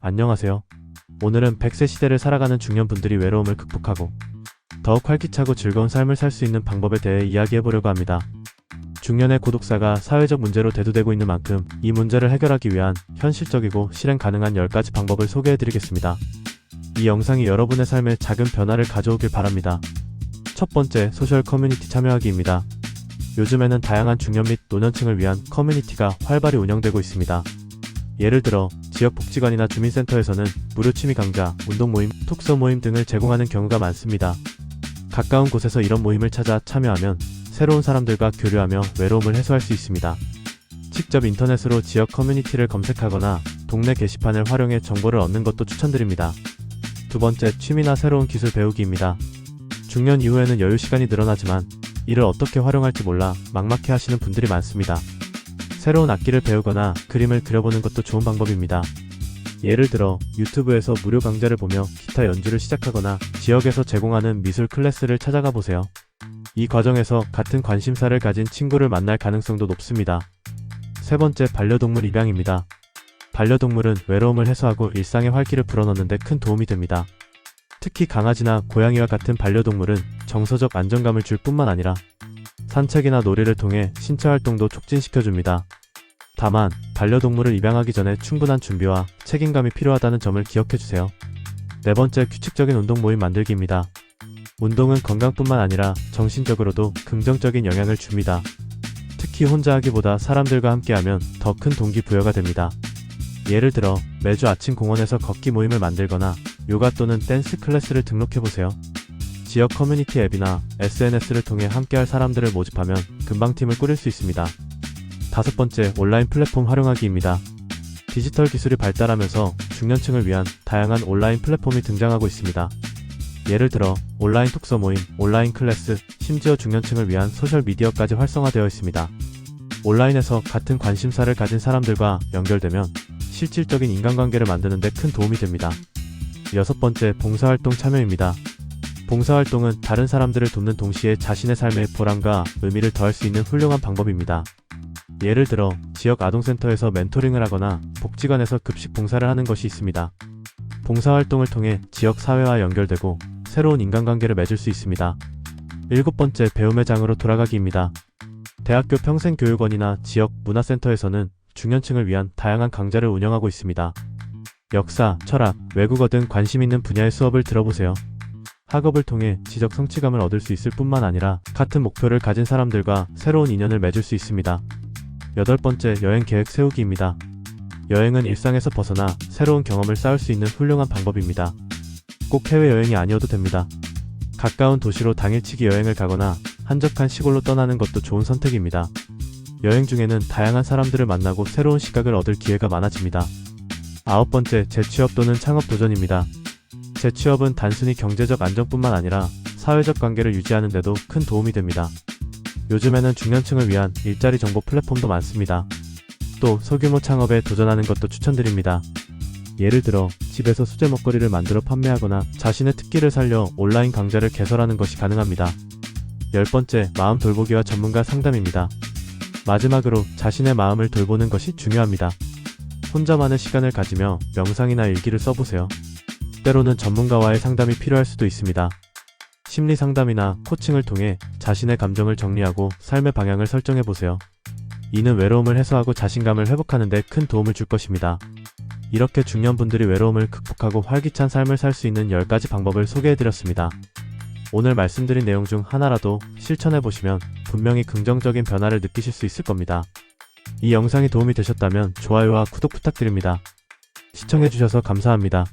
안녕하세요. 오늘은 100세 시대를 살아가는 중년분들이 외로움을 극복하고 더욱 활기차고 즐거운 삶을 살 수 있는 방법에 대해 이야기해보려고 합니다. 중년의 고독사가 사회적 문제로 대두되고 있는 만큼 이 문제를 해결하기 위한 현실적이고 실행 가능한 10가지 방법을 소개해드리겠습니다. 이 영상이 여러분의 삶에 작은 변화를 가져오길 바랍니다. 첫 번째, 소셜 커뮤니티 참여하기입니다. 요즘에는 다양한 중년 및 노년층을 위한 커뮤니티가 활발히 운영되고 있습니다. 예를 들어 지역 복지관이나 주민센터에서는 무료 취미 강좌, 운동 모임, 톡서 모임 등을 제공하는 경우가 많습니다. 가까운 곳에서 이런 모임을 찾아 참여하면 새로운 사람들과 교류하며 외로움을 해소할 수 있습니다. 직접 인터넷으로 지역 커뮤니티를 검색하거나 동네 게시판을 활용해 정보를 얻는 것도 추천드립니다. 두 번째, 취미나 새로운 기술 배우기입니다. 중년 이후에는 여유 시간이 늘어나지만 이를 어떻게 활용할지 몰라 막막해 하시는 분들이 많습니다. 새로운 악기를 배우거나 그림을 그려보는 것도 좋은 방법입니다. 예를 들어 유튜브에서 무료 강좌를 보며 기타 연주를 시작하거나 지역에서 제공하는 미술 클래스를 찾아가 보세요. 이 과정에서 같은 관심사를 가진 친구를 만날 가능성도 높습니다. 세 번째, 반려동물 입양입니다. 반려동물은 외로움을 해소하고 일상의 활기를 불어넣는 데 큰 도움이 됩니다. 특히 강아지나 고양이와 같은 반려동물은 정서적 안정감을 줄 뿐만 아니라 산책이나 놀이를 통해 신체 활동도 촉진시켜줍니다. 다만 반려동물을 입양하기 전에 충분한 준비와 책임감이 필요하다는 점을 기억해주세요. 네 번째, 규칙적인 운동 모임 만들기입니다. 운동은 건강뿐만 아니라 정신적으로도 긍정적인 영향을 줍니다. 특히 혼자 하기보다 사람들과 함께하면 더 큰 동기부여가 됩니다. 예를 들어 매주 아침 공원에서 걷기 모임을 만들거나 요가 또는 댄스 클래스를 등록해보세요. 지역 커뮤니티 앱이나 SNS를 통해 함께할 사람들을 모집하면 금방 팀을 꾸릴 수 있습니다. 다섯 번째, 온라인 플랫폼 활용하기입니다. 디지털 기술이 발달하면서 중년층을 위한 다양한 온라인 플랫폼이 등장하고 있습니다. 예를 들어 온라인 톡서 모임, 온라인 클래스, 심지어 중년층을 위한 소셜미디어까지 활성화되어 있습니다. 온라인에서 같은 관심사를 가진 사람들과 연결되면 실질적인 인간관계를 만드는 데 큰 도움이 됩니다. 여섯 번째, 봉사활동 참여입니다. 봉사활동은 다른 사람들을 돕는 동시에 자신의 삶에 보람과 의미를 더할 수 있는 훌륭한 방법입니다. 예를 들어 지역 아동센터에서 멘토링을 하거나 복지관에서 급식 봉사를 하는 것이 있습니다. 봉사활동을 통해 지역 사회와 연결되고 새로운 인간관계를 맺을 수 있습니다. 일곱 번째, 배움의 장으로 돌아가기입니다. 대학교 평생교육원이나 지역 문화센터에서는 중년층을 위한 다양한 강좌를 운영하고 있습니다. 역사, 철학, 외국어 등 관심 있는 분야의 수업을 들어보세요. 학업을 통해 지적 성취감을 얻을 수 있을 뿐만 아니라 같은 목표를 가진 사람들과 새로운 인연을 맺을 수 있습니다. 여덟 번째, 여행 계획 세우기입니다. 여행은 일상에서 벗어나 새로운 경험을 쌓을 수 있는 훌륭한 방법입니다. 꼭 해외여행이 아니어도 됩니다. 가까운 도시로 당일치기 여행을 가거나 한적한 시골로 떠나는 것도 좋은 선택입니다. 여행 중에는 다양한 사람들을 만나고 새로운 시각을 얻을 기회가 많아집니다. 아홉 번째, 재취업 또는 창업 도전입니다. 재취업은 단순히 경제적 안정뿐만 아니라 사회적 관계를 유지하는 데도 큰 도움이 됩니다. 요즘에는 중년층을 위한 일자리 정보 플랫폼도 많습니다. 또 소규모 창업에 도전하는 것도 추천드립니다. 예를 들어 집에서 수제 먹거리를 만들어 판매하거나 자신의 특기를 살려 온라인 강좌를 개설하는 것이 가능합니다. 열 번째, 마음 돌보기와 전문가 상담입니다. 마지막으로 자신의 마음을 돌보는 것이 중요합니다. 혼자만의 시간을 가지며 명상이나 일기를 써보세요. 때로는 전문가와의 상담이 필요할 수도 있습니다. 심리 상담이나 코칭을 통해 자신의 감정을 정리하고 삶의 방향을 설정해보세요. 이는 외로움을 해소하고 자신감을 회복하는 데 큰 도움을 줄 것입니다. 이렇게 중년분들이 외로움을 극복하고 활기찬 삶을 살 수 있는 10가지 방법을 소개해드렸습니다. 오늘 말씀드린 내용 중 하나라도 실천해보시면 분명히 긍정적인 변화를 느끼실 수 있을 겁니다. 이 영상이 도움이 되셨다면 좋아요와 구독 부탁드립니다. 시청해주셔서 감사합니다.